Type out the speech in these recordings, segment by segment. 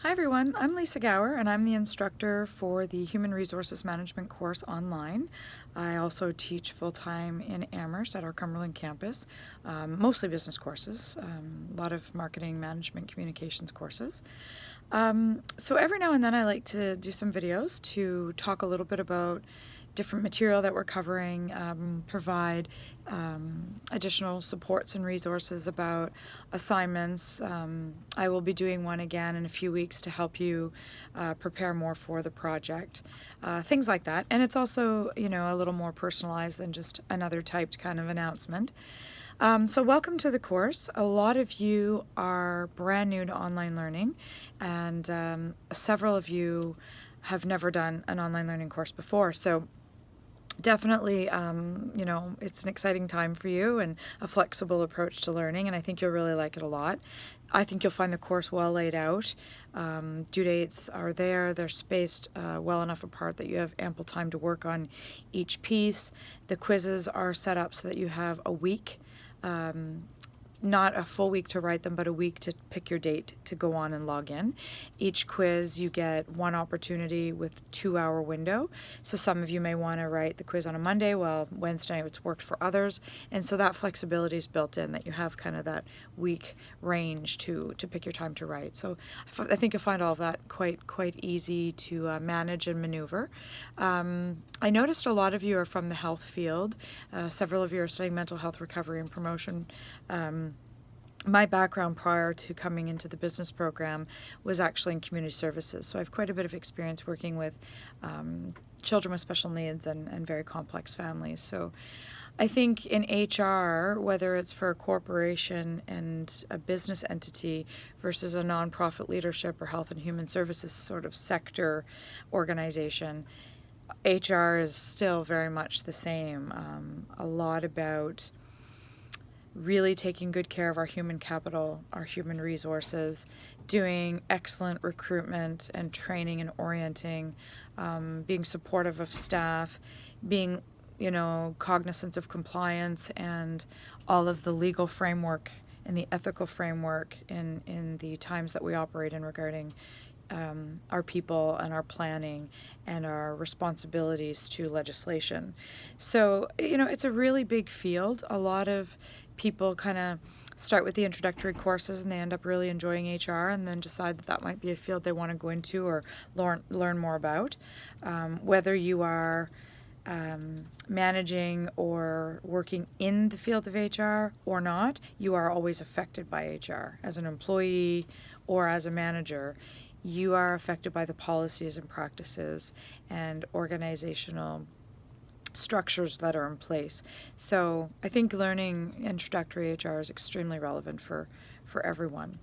Hi everyone, I'm Lisa Gower and I'm the instructor for the Human Resources Management course online. I also teach full-time in Amherst at our Cumberland campus, mostly business courses, a lot of marketing, management, communications courses. So every now and then I like to do some videos to talk a little bit about different material that we're covering, provide additional supports and resources about assignments. I will be doing one again in a few weeks to help you prepare more for the project, things like that. And it's also, a little more personalized than just another typed kind of announcement. So welcome to the course. A lot of you are brand new to online learning, and several of you have never done an online learning course before. So definitely, it's an exciting time for you and a flexible approach to learning, and I think you'll really like it a lot. I think you'll find the course well laid out. Due dates are there. They're spaced well enough apart that you have ample time to work on each piece. The quizzes are set up so that you have a week. Not a full week to write them, but a week to pick your date to go on and log in. Each quiz you get one opportunity with 2-hour window. So some of you may want to write the quiz on a Monday, while Wednesday it's worked for others. And so that flexibility is built in, that you have kind of that week range to pick your time to write. So I think you'll find all of that quite easy to manage and maneuver. I noticed a lot of you are from the health field. Several of you are studying mental health recovery and promotion. My background prior to coming into the business program was actually in community services, so I have quite a bit of experience working with children with special needs and very complex families. So I think in HR, whether it's for a corporation and a business entity versus a nonprofit leadership or health and human services sort of sector organization, HR is still very much the same. A lot about really taking good care of our human capital, our human resources, doing excellent recruitment and training and orienting, being supportive of staff, being, cognizant of compliance and all of the legal framework and the ethical framework in the times that we operate in regarding our people and our planning and our responsibilities to legislation. So, it's a really big field. A lot of people kind of start with the introductory courses and they end up really enjoying HR and then decide that might be a field they want to go into or learn more about. Whether you are managing or working in the field of HR or not, you are always affected by HR. As an employee or as a manager, you are affected by the policies and practices and organizational structures that are in place. So I think learning introductory HR is extremely relevant for everyone.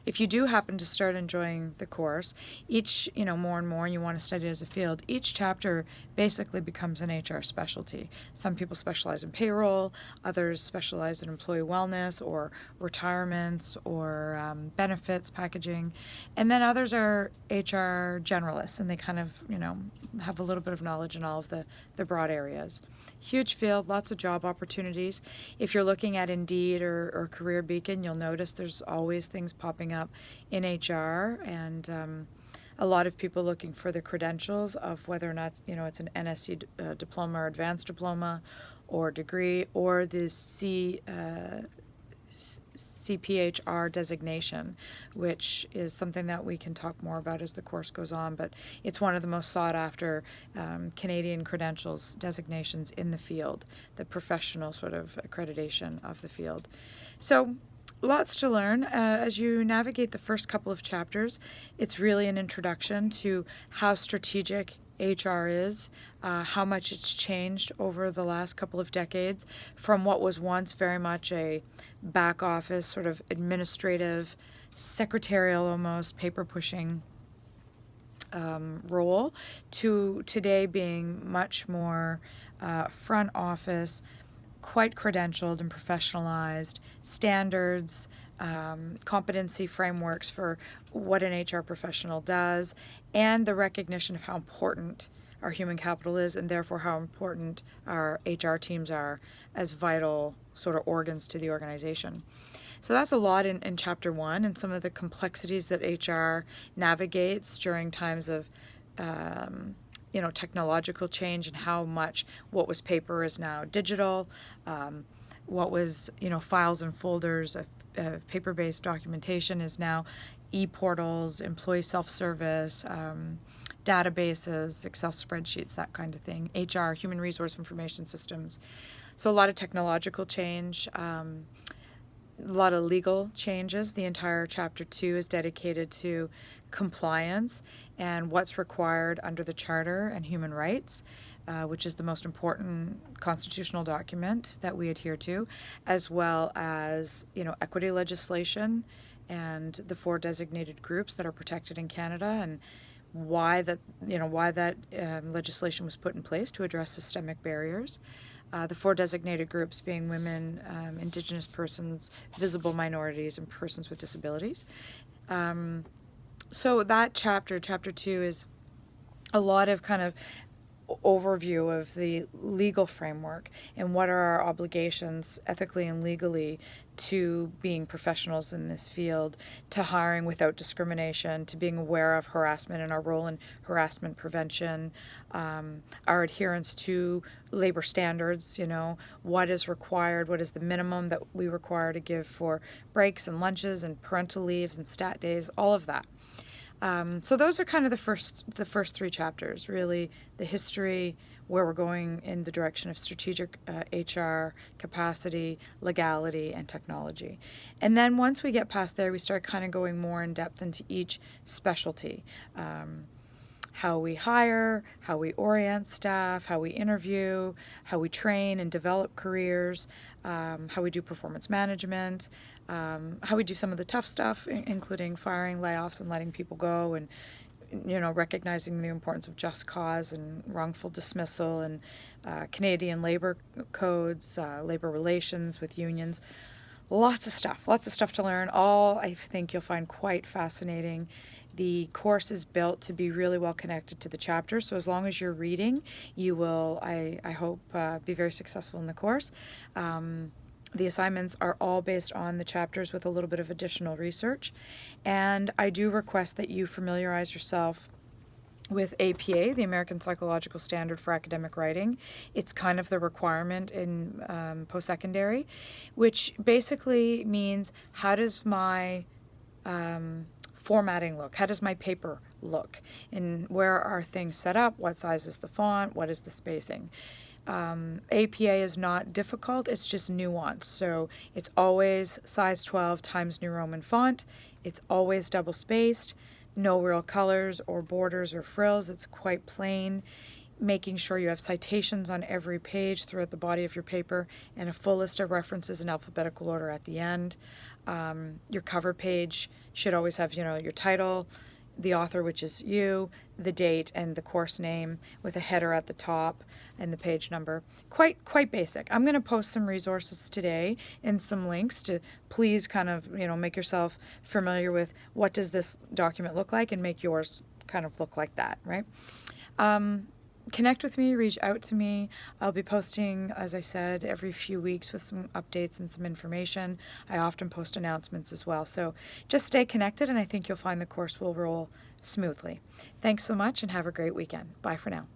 If you do happen to start enjoying the course, each, more and more, and you want to study it as a field, each chapter basically becomes an HR specialty. Some people specialize in payroll, others specialize in employee wellness or retirements or benefits packaging, and then others are HR generalists, and they kind of, have a little bit of knowledge in all of the broad areas. Huge field, lots of job opportunities. If you're looking at Indeed or Career Beacon, you'll notice there's always things popping up in HR, and a lot of people looking for the credentials of whether or not it's an NSC diploma or advanced diploma or degree or the CPHR designation, which is something that we can talk more about as the course goes on, but it's one of the most sought after Canadian credentials designations in the field, the professional sort of accreditation of the field. So lots to learn. As you navigate the first couple of chapters, it's really an introduction to how strategic HR is, how much it's changed over the last couple of decades from what was once very much a back office, sort of administrative, secretarial almost, paper pushing role to today being much more front office, quite credentialed and professionalized, standards, competency frameworks for what an HR professional does, and the recognition of how important our human capital is, and therefore how important our HR teams are as vital sort of organs to the organization. So that's a lot in Chapter 1, and some of the complexities that HR navigates during times of technological change, and how much what was paper is now digital, what was, files and folders of paper-based documentation is now e-portals, employee self-service, databases, Excel spreadsheets, that kind of thing, HR, human resource information systems. So a lot of technological change, a lot of legal changes. The entire Chapter 2 is dedicated to compliance and what's required under the Charter and human rights, which is the most important constitutional document that we adhere to, as well as, equity legislation and the 4 designated groups that are protected in Canada, and why that legislation was put in place to address systemic barriers. The 4 designated groups being women, Indigenous persons, visible minorities, and persons with disabilities. So that chapter 2, is a lot of kind of overview of the legal framework and what are our obligations ethically and legally to being professionals in this field, to hiring without discrimination, to being aware of harassment and our role in harassment prevention, our adherence to labor standards, what is required, what is the minimum that we require to give for breaks and lunches and parental leaves and stat days, all of that. So those are kind of the first 3 chapters, really the history, where we're going in the direction of strategic HR, capacity, legality, and technology. And then once we get past there, we start kind of going more in depth into each specialty. How we hire, how we orient staff, how we interview, how we train and develop careers, how we do performance management, how we do some of the tough stuff, including firing, layoffs, and letting people go, and recognizing the importance of just cause and wrongful dismissal, and Canadian labor codes, labor relations with unions. Lots of stuff to learn. All I think you'll find quite fascinating. The course is built to be really well connected to the chapters, so as long as you're reading, you will, I hope, be very successful in the course. The assignments are all based on the chapters with a little bit of additional research, and I do request that you familiarize yourself with APA, the American Psychological Standard for Academic Writing. It's kind of the requirement in post-secondary, which basically means, how does my formatting look? How does my paper look? And where are things set up? What size is the font? What is the spacing? APA is not difficult, it's just nuanced. So it's always size 12 times New Roman font. It's always double spaced. No real colors or borders or frills. It's quite plain. Making sure you have citations on every page throughout the body of your paper, and a full list of references in alphabetical order at the end. Your cover page should always have, your title, the author, which is you, the date, and the course name, with a header at the top and the page number. Quite basic. I'm going to post some resources today and some links to please kind of, make yourself familiar with what does this document look like, and make yours kind of look like that, right? Connect with me, reach out to me. I'll be posting, as I said, every few weeks with some updates and some information. I often post announcements as well. So just stay connected, and I think you'll find the course will roll smoothly. Thanks so much, and have a great weekend. Bye for now.